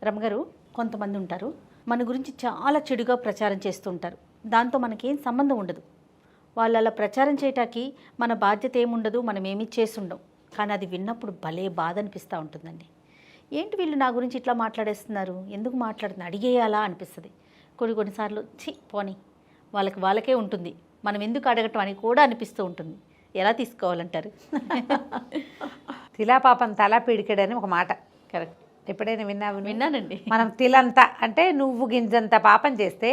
రమగారు, కొంతమంది ఉంటారు మన గురించి చాలా చెడుగా ప్రచారం చేస్తూ ఉంటారు. దాంతో మనకేం సంబంధం ఉండదు. వాళ్ళు అలా ప్రచారం చేయటానికి మన బాధ్యత ఏముండదు, మనం ఏమీ చేసుండం. కానీ అది విన్నప్పుడు భలే బాధ అనిపిస్తూ ఉంటుందండి. ఏంటి వీళ్ళు నా గురించి ఇట్లా మాట్లాడేస్తున్నారు, ఎందుకు మాట్లాడుతున్నారు, అడిగేయాలా అనిపిస్తుంది. కొన్నిసార్లు పోనీ వాళ్ళకే ఉంటుంది, మనం ఎందుకు అడగటం అని కూడా అనిపిస్తూ ఉంటుంది. ఎలా తీసుకోవాలంటారు? తిలా పాపం తలా పిడికెడని ఒక మాట కరెక్ట్. ఎప్పుడైనా విన్నానండి. మనం తిలంతా అంటే నువ్వు గింజంత పాపం చేస్తే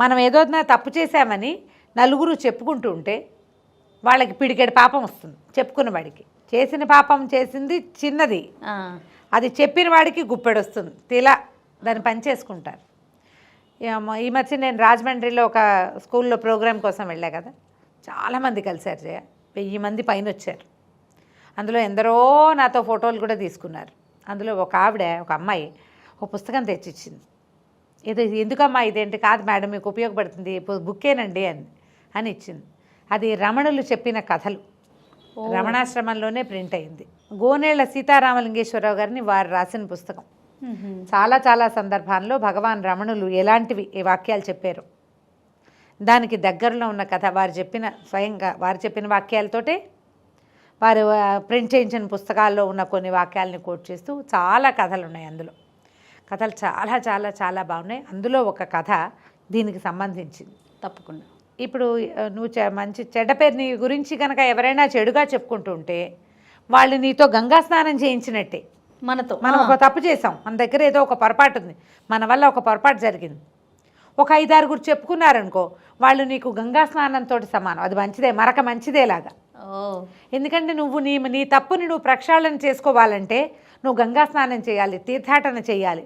మనం ఏదో తప్పు చేశామని నలుగురు చెప్పుకుంటూ ఉంటే వాళ్ళకి పిడికెడు పాపం వస్తుంది. చెప్పుకున్న వాడికి చేసిన పాపం చేసింది చిన్నది, అది చెప్పిన వాడికి గుప్పెడు వస్తుంది. తిలా దాన్ని పని చేసుకుంటారు. ఈ మధ్య నేను రాజమండ్రిలో ఒక స్కూల్లో ప్రోగ్రాం కోసం వెళ్ళా కదా, చాలామంది కలిశారు. 1000 మంది పైన వచ్చారు. అందులో ఎందరో నాతో ఫోటోలు కూడా తీసుకున్నారు. అందులో ఒక అమ్మాయి ఒక పుస్తకం తెచ్చిచ్చింది. ఎందుకమ్మా ఇదేంటి? కాదు మేడం, మీకు ఉపయోగపడుతుంది, బుక్కేనండి అని ఇచ్చింది. అది రమణులు చెప్పిన కథలు, రమణాశ్రమంలోనే ప్రింట్ అయింది. గోనేళ్ల సీతారామలింగేశ్వరరావు గారిని వారు రాసిన పుస్తకం. చాలా చాలా సందర్భాల్లో భగవాన్ రమణులు ఎలాంటివి ఈ వాక్యాలు చెప్పారు, దానికి దగ్గరలో ఉన్న కథ స్వయంగా వారు చెప్పిన వాక్యాలతోటే వారు ప్రింట్ చేయించిన పుస్తకాల్లో ఉన్న కొన్ని వాక్యాలని కోట్ చేస్తూ చాలా కథలు ఉన్నాయి. అందులో కథలు చాలా చాలా చాలా బాగున్నాయి. అందులో ఒక కథ దీనికి సంబంధించింది. తప్పకుండా. ఇప్పుడు నువ్వు మంచి చెడ్డ పేరు నీ గురించి కనుక ఎవరైనా చెడుగా చెప్పుకుంటూ ఉంటే వాళ్ళు నీతో గంగా స్నానం చేయించినట్టే. మనం ఒక తప్పు చేసాం, మన దగ్గర ఏదో ఒక పొరపాటు ఉంది, మన వల్ల ఒక పొరపాటు జరిగింది, ఒక 5-6 చెప్పుకున్నారనుకో, వాళ్ళు నీకు గంగా స్నానంతో సమానం. అది మంచిదే, మరక మంచిదేలాగా. ఎందుకంటే నువ్వు నీ తప్పుని నువ్వు ప్రక్షాళన చేసుకోవాలంటే నువ్వు గంగా స్నానం చేయాలి, తీర్థాటన చేయాలి.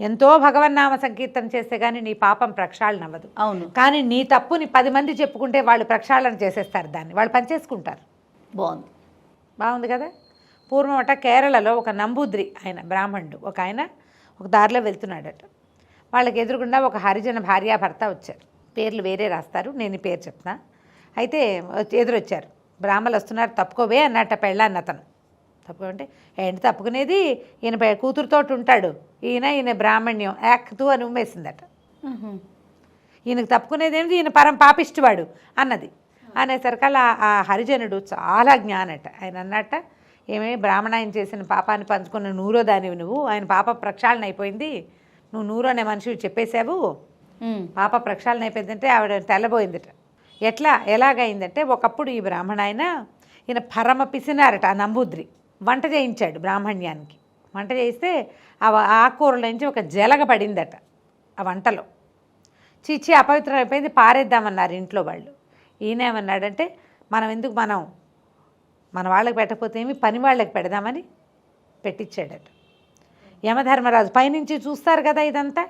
ఎంతో భగవన్నామ సంకీర్తన చేస్తే కానీ నీ పాపం ప్రక్షాళన అవ్వదు. అవును. కానీ నీ తప్పుని 10 మంది చెప్పుకుంటే వాళ్ళు ప్రక్షాళన చేసేస్తారు, దాన్ని వాళ్ళు పనిచేసుకుంటారు. బాగుంది కదా. పూర్వం కేరళలో ఒక నంబూద్రి ఆయన బ్రాహ్మణుడు ఒక ఆయన ఒక దారిలో వెళ్తున్నాడట. వాళ్ళకి ఎదురుగుండా ఒక హరిజన భార్యాభర్త వచ్చారు. పేర్లు వేరే రాస్తారు, నేను పేరు చెప్తున్నా. అయితే ఎదురొచ్చారు. బ్రాహ్మలు వస్తున్నారు, తప్పుకోవే అన్నట్ట పెళ్ళాన్ని అతను. తప్పుకోమంటే ఏంటి తప్పుకునేది, ఈయన కూతురుతో ఉంటాడు, ఈయన బ్రాహ్మణ్యం యాక్తూ అని ఉమ్మేసిందట. ఈయనకు తప్పుకునేది ఏమిటి, ఈయన పరం పాపిష్టివాడు అన్నది. అనేసరికల్లా ఆ హరిజనుడు చాలా జ్ఞానట. ఆయన అన్నట్ట, ఏమే బ్రాహ్మణాయన చేసిన పాపాన్ని పంచుకున్న నూరో దానివి నువ్వు, ఆయన పాప ప్రక్షాళన అయిపోయింది, నువ్వు నూరో అనే మనిషి చెప్పేశావు, పాప ప్రక్షాళన అయిపోయిందంటే ఆవిడ తెల్లబోయిందట. ఎలాగైందంటే ఒకప్పుడు ఈ బ్రాహ్మణాయన ఈయన పరమ పిసినారట. ఆ నంబూద్రి వంట చేయించాడు బ్రాహ్మణ్యానికి. వంట చేయిస్తే ఆకుకూరల నుంచి ఒక జలగ పడిందట ఆ వంటలో. చీచి అపవిత్రం అయిపోయింది, పారేద్దామన్నారు ఇంట్లో వాళ్ళు. ఈయనేమన్నాడంటే మన వాళ్ళకి పెట్టకపోతే ఏమి, పని వాళ్ళకి పెడదామని పెట్టించాడట. యమధర్మరాజు పైనుంచి చూస్తారు కదా ఇదంతా,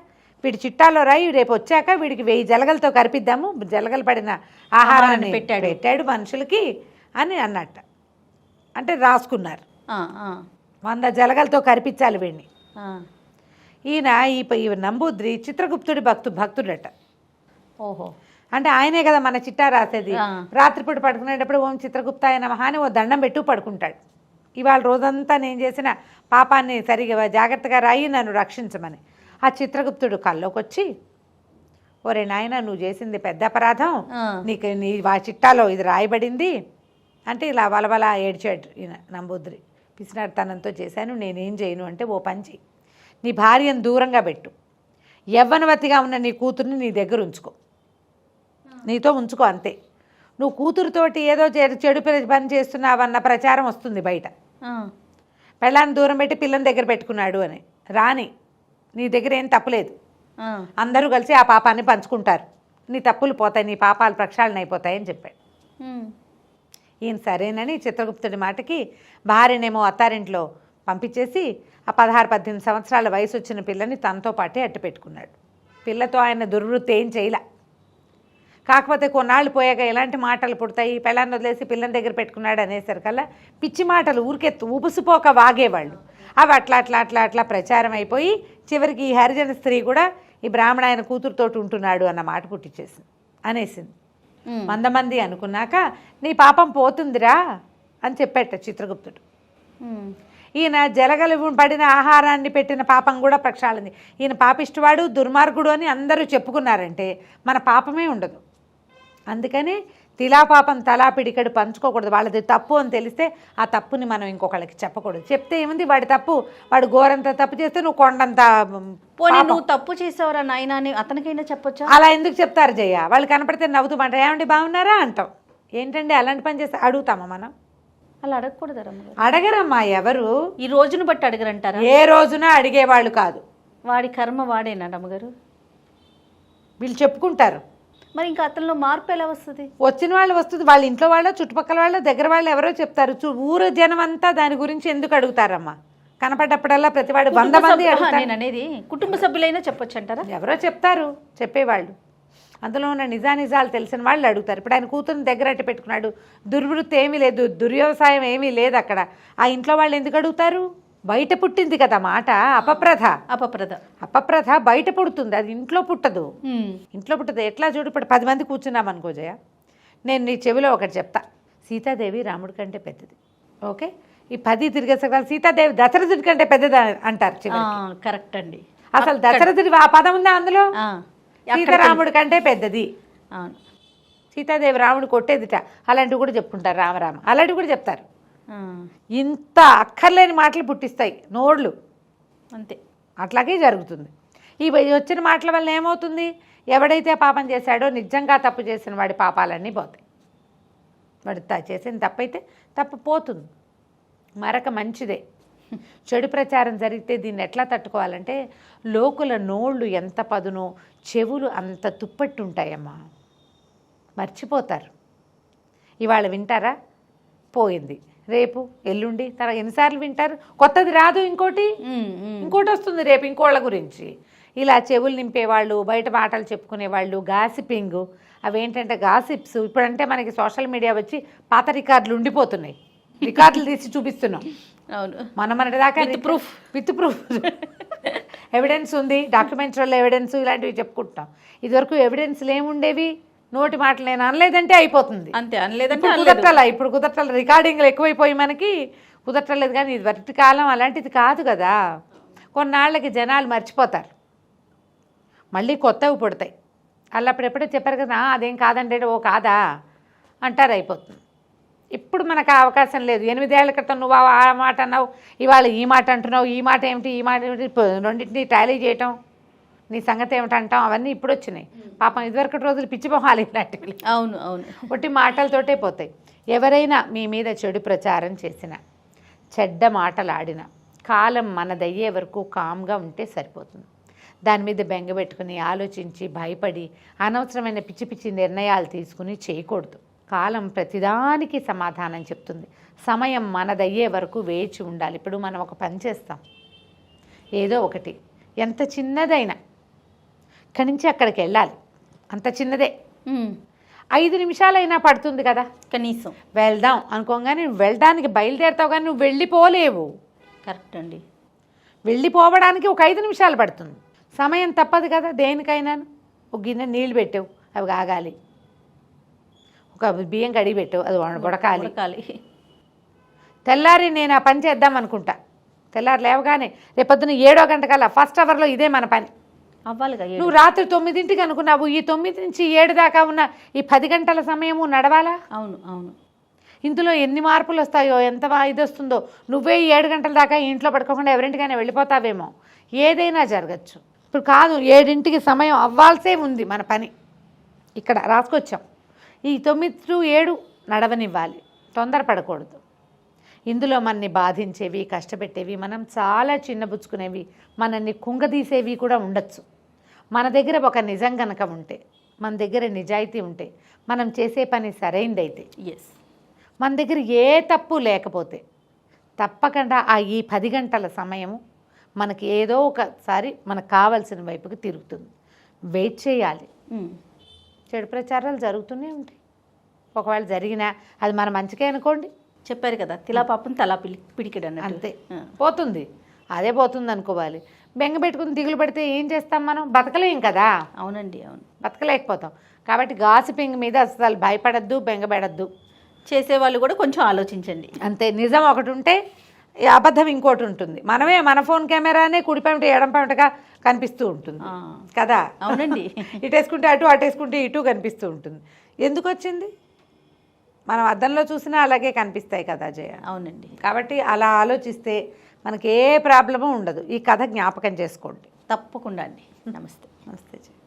వీడి చిట్టాలో రాయి, రేపు వచ్చాక వీడికి 1000 జలగలతో కరిపిద్దాము, జలగలు పడిన ఆహారాన్ని పెట్టాడు మనుషులకి అని అన్నట్ట. అంటే రాసుకున్నారు, 100 జలగలతో కరిపించాలి వీడిని. ఈయన ఈ నంబూద్రి చిత్రగుప్తుడి భక్తుడట. ఓహో. అంటే ఆయనే కదా మన చిట్టా రాసేది. రాత్రిపూట పడుకునేటప్పుడు ఓం చిత్రగుప్తాయ నమః అని ఓ దండం పెట్టు పడుకుంటాడు. ఇవాళ రోజంతా నేను చేసిన పాపాన్ని సరిగా జాగ్రత్తగా రాయి, నన్ను రక్షించమని. ఆ చిత్రగుప్తుడు కల్లోకి వచ్చి, ఒరే నాయన నువ్వు చేసింది పెద్ద అపరాధం, నీకు నీ చిట్టాలో ఇది రాయబడింది అంటే ఇలా వలవలా ఏడ్చాడు ఈయన నంబూద్రి. పిసినారితనంతో చేశాను, నేనేం చేయను అంటే, ఓ పని చెయ్యి, నీ భార్యను దూరంగా పెట్టు, యవ్వనవతిగా ఉన్న నీ కూతుర్ని నీ దగ్గర ఉంచుకో, నీతో ఉంచుకో అంతే. నువ్వు కూతురుతోటి ఏదో చెడు పని చేస్తున్నావన్న ప్రచారం వస్తుంది బయట, పెళ్ళాన్ని దూరం పెట్టి పిల్లని దగ్గర పెట్టుకున్నాడు అని. రాని, నీ దగ్గర ఏం తప్పులేదు, అందరూ కలిసి ఆ పాపాన్ని పంచుకుంటారు, నీ తప్పులు పోతాయి, నీ పాపాలు ప్రక్షాళన అయిపోతాయని చెప్పాడు. ఈయన సరేనని చిత్రగుప్తుడి మాటకి భార్యనేమో అత్తారింట్లో పంపించేసి ఆ 16-18 సంవత్సరాల వయసు వచ్చిన పిల్లని తనతో పాటే అట్టు పెట్టుకున్నాడు. పిల్లతో ఆయన దుర్వృత్తి ఏం చేయలే. కాకపోతే కొన్నాళ్ళు పోయాక ఎలాంటి మాటలు పుడతాయి, పెళ్ళాన్ని వదిలేసి పిల్లని దగ్గర పెట్టుకున్నాడు అనేసరికల్లా పిచ్చి మాటలు ఊరికే ఊపుసిపోక వాగేవాళ్ళు. అవి అట్లా ప్రచారం అయిపోయి చివరికి ఈ హరిజన స్త్రీ కూడా ఈ బ్రాహ్మణ ఆయన కూతురుతోటి ఉంటున్నాడు అన్న మాట పుట్టించేసింది అనేసింది. 100 మంది అనుకున్నాక నీ పాపం పోతుందిరా అని చెప్పాట చిత్రగుప్తుడు. ఈయన జలగలు పడిన ఆహారాన్ని పెట్టిన పాపం కూడా ప్రక్షాళింది. ఈయన పాపిష్టివాడు దుర్మార్గుడు అని అందరూ చెప్పుకున్నారంటే మన పాపమే ఉండదు. అందుకని తిలా పాపం తలా పిడికడు పంచుకోకూడదు. వాళ్ళది తప్పు అని తెలిస్తే ఆ తప్పుని మనం ఇంకొకళ్ళకి చెప్పకూడదు. చెప్తే ఏముంది, వాడి తప్పు, వాడు ఘోరంత తప్పు చేస్తే నువ్వు కొండంత పోనీ నువ్వు తప్పు చేసావరా నాయనా అని అతనికైనా చెప్పొచ్చా? అలా ఎందుకు చెప్తారు జయ? వాళ్ళు కనపడితే నవ్వుతూ అంటారు, ఏమండి బాగున్నారా అంటాం. ఏంటండి అలాంటి పని చేస్తే అడుగుతామా మనం? అలా అడగకూడదు రమ్మగారు. అడగరమ్మా ఎవరు, ఈ రోజును బట్టి అడగరంటారా? ఏ రోజున అడిగేవాళ్ళు కాదు. వాడి కర్మ వాడేనా రమ్మగారు? వీళ్ళు చెప్పుకుంటారు. మరి ఇంకా అతనిలో మార్పు ఎలా వస్తుంది? వచ్చిన వాళ్ళు వస్తుంది, వాళ్ళ ఇంట్లో వాళ్ళ చుట్టుపక్కల వాళ్ళ దగ్గర వాళ్ళు ఎవరో చెప్తారు. ఊరు జనం అంతా దాని గురించి ఎందుకు అడుగుతారమ్మా? కనపడ్డప్పుడల్లా ప్రతివాడు 100 మంది అడుగుతారు. నేను అనేది కుటుంబ సభ్యులైనా చెప్పొచ్చు అంటారా? ఎవరో చెప్తారు, చెప్పేవాళ్ళు, అందులో ఉన్న నిజానిజాలు తెలిసిన వాళ్ళు అడుగుతారు. ఇప్పుడు ఆయన కూతురుని దగ్గర అట్టి పెట్టుకున్నాడు, దుర్వృత్తి ఏమీ లేదు, దుర్వ్యవసాయం ఏమీ లేదు అక్కడ. ఆ ఇంట్లో వాళ్ళు ఎందుకు అడుగుతారు? బయట పుట్టింది కదా మాట. అపప్రథ బయట పుడుతుంది, అది ఇంట్లో పుట్టదు. ఇంట్లో పుట్టదు ఎట్లా చూడు. ఇప్పుడు 10 మంది కూర్చున్నాం అనుకో జయ, నేను నీ చెవిలో ఒకటి చెప్తా. సీతాదేవి రాముడి కంటే పెద్దది, ఓకే? ఈ 10 తిరిగేసరికి సీతాదేవి దశరథుడి కంటే పెద్దది అంటారు. కరెక్ట్ అండి. అసలు దశరథుడి ఆ పదం ఉందా అందులో? సీతారాముడి కంటే పెద్దది. సీతాదేవి రాముడు కొట్టేదిట, అలాంటివి కూడా చెప్పుకుంటారు. రామరామ అలాంటివి కూడా చెప్తారు. ఇంత అక్కర్లేని మాటలు పుట్టిస్తాయి నోళ్ళు, అంతే. అట్లాగే జరుగుతుంది. ఈ వచ్చిన మాటల వల్ల ఏమవుతుంది? ఎవడైతే పాపం చేశాడో నిజంగా తప్పు చేసిన వాడి పాపాలన్నీ పోతాయి. వాడు చేసిన తప్పైతే తప్పు పోతుంది, మరొక మంచిదే. చెడు ప్రచారం జరిగితే దీన్ని ఎట్లా తట్టుకోవాలంటే, లోకుల నోళ్ళు ఎంత పదునో చెవులు అంత తుప్పట్టు ఉంటాయమ్మా, మర్చిపోతారు. ఇవాళ వింటారా, పోయింది. రేపు ఎల్లుండి తర్వాత ఎన్నిసార్లు వింటారు? కొత్తది రాదు, ఇంకోటి వస్తుంది రేపు ఇంకోళ్ళ గురించి. ఇలా చెవులు నింపేవాళ్ళు, బయట మాటలు చెప్పుకునేవాళ్ళు, గాసిపింగ్, అవేంటంటే గాసిప్స్. ఇప్పుడంటే మనకి సోషల్ మీడియా వచ్చి పాత రికార్డులు ఉండిపోతున్నాయి, రికార్డులు తీసి చూపిస్తున్నాం. అవును, మన దాకా విత్ ప్రూఫ్ ఎవిడెన్స్ ఉంది, డాక్యుమెంటరీలో ఎవిడెన్స్, ఇలాంటివి చెప్పుకుంటాం. ఇదివరకు ఎవిడెన్స్లు ఏముండేవి? నోటి మాటలు నేను అనలేదంటే అయిపోతుంది, అంతే. అనలేదంటే ఇప్పుడు కుదరట్ల రికార్డింగ్లు ఎక్కువైపోయి మనకి కుదరట్లేదు. కానీ ఇది వరటి కాలం అలాంటిది కాదు కదా. కొన్నాళ్ళకి జనాలు మర్చిపోతారు, మళ్ళీ కొత్తవి పుడతాయి. అల్లప్పుడెప్పుడే చెప్పారు కదా, అదేం కాదంటే ఓ కాదా అంటారు, అయిపోతుంది. ఇప్పుడు మనకు ఆ అవకాశం లేదు. 8 ఏళ్ల క్రితం నువ్వు ఆ మాట అన్నావు, ఇవాళ ఈ మాట అంటున్నావు, ఈ మాట ఏమిటి, ఈ మాట ఏమిటి, రెండింటినీ టాలీ చేయటం, నీ సంగతి ఏమిటంటాం, అవన్నీ ఇప్పుడు వచ్చినాయి. పాపం ఇదివరకటి రోజులు పిచ్చిపోవాలి ఇలాంటివి. అవును అవును, ఒట్టి మాటలతోటే పోతాయి. ఎవరైనా మీ మీద చెడు ప్రచారం చేసిన, చెడ్డ మాటలు ఆడిన, కాలం మనదయ్యే వరకు కామ్గా ఉంటే సరిపోతుంది. దాని మీద బెంగ పెట్టుకుని ఆలోచించి భయపడి అనవసరమైన పిచ్చి పిచ్చి నిర్ణయాలు తీసుకుని చేయకూడదు. కాలం ప్రతిదానికి సమాధానం చెప్తుంది. సమయం మనదయ్యే వరకు వేచి ఉండాలి. ఇప్పుడు మనం ఒక పని చేస్తాం, ఏదో ఒకటి, ఎంత చిన్నదైనా ఇక్కడి నుంచి అక్కడికి వెళ్ళాలి, అంత చిన్నదే, 5 నిమిషాలైనా పడుతుంది కదా కనీసం. వెళ్దాం అనుకోగానే వెళ్ళడానికి బయలుదేరుతావు, కానీ నువ్వు వెళ్ళిపోలేవు. కరెక్ట్ అండి. వెళ్ళిపోవడానికి ఒక 5 నిమిషాలు పడుతుంది. సమయం తప్పదు కదా దేనికైనా. ఒక గిన్నె నీళ్ళు పెట్టావు, అవి కాగాలి. ఒక బియ్యం కడిగి పెట్టావు, అది ఉడకాలి. తెల్లారి నేను ఆ పని చేద్దాం అనుకుంటా, తెల్లారి లేవగానే రేపొద్దున 7వ గంటకల్లా ఫస్ట్ అవర్లో ఇదే మన పని అవ్వాలిగా. నువ్వు రాత్రి 9ంటికి అనుకున్నావు, ఈ 9 నుంచి 7 దాకా ఉన్న ఈ 10 గంటల సమయము నడవాలా? అవును అవును. ఇందులో ఎన్ని మార్పులు వస్తాయో, ఎంత ఇది వస్తుందో. నువ్వే 7 గంటల దాకా ఇంట్లో పడుకోకుండా ఎవరింటికైనా వెళ్ళిపోతావేమో, ఏదైనా జరగచ్చు. ఇప్పుడు కాదు, 7ంటికి సమయం అవ్వాల్సే ఉంది మన పని. ఇక్కడ రాసుకొచ్చాం, ఈ 9 to 7 నడవనివ్వాలి, తొందరపడకూడదు. ఇందులో మనని బాధించేవి, కష్టపెట్టేవి, మనం చాలా చిన్నబుచ్చుకునేవి, మనల్ని కుంగదీసేవి కూడా ఉండొచ్చు. మన దగ్గర ఒక నిజం కనుక ఉంటే, మన దగ్గర నిజాయితీ ఉంటే, మనం చేసే పని సరైందైతే, మన దగ్గర ఏ తప్పు లేకపోతే తప్పకుండా ఈ 10 గంటల సమయము మనకి ఏదో ఒకసారి మనకు కావాల్సిన వైపుకి తిరుగుతుంది. వెయిట్ చేయాలి. చెడు ప్రచారాలు జరుగుతూనే ఉంటాయి. ఒకవేళ జరిగినా అది మన మంచికే అనుకోండి. చెప్పారు కదా, తిలా పాపం తలా పిడికిడు అన్నట్టు. అంతే, పోతుంది, అదే పోతుంది అనుకోవాలి. బెంగ పెట్టుకుని దిగులు పడితే ఏం చేస్తాం మనం? బతకలేం కదా. అవునండి అవును, బతకలేకపోతాం. కాబట్టి గాసిపింగ్ మీద అసలు భయపడద్దు, బెంగపెడద్దు. చేసేవాళ్ళు కూడా కొంచెం ఆలోచించండి. అంతే. నిజం ఒకటి ఉంటే ఈ అబద్ధం ఇంకోటి ఉంటుంది. మనమే మన ఫోన్ కెమెరానే కుడిపేమిట ఎడంపేమిటగా కనిపిస్తూ ఉంటుంది కదా. అవునండి. ఇటు వేసుకుంటే అటు, అటు వేసుకుంటే ఇటు కనిపిస్తూ ఉంటుంది. ఎందుకు వచ్చింది? మనం అద్దంలో చూసినా అలాగే కనిపిస్తాయి కదా జయ. అవునండి. కాబట్టి అలా ఆలోచిస్తే మనకి ఏ ప్రాబ్లము ఉండదు. ఈ కథ జ్ఞాపకం చేసుకోండి. తప్పకుండా అండి. నమస్తే. నమస్తే జయ.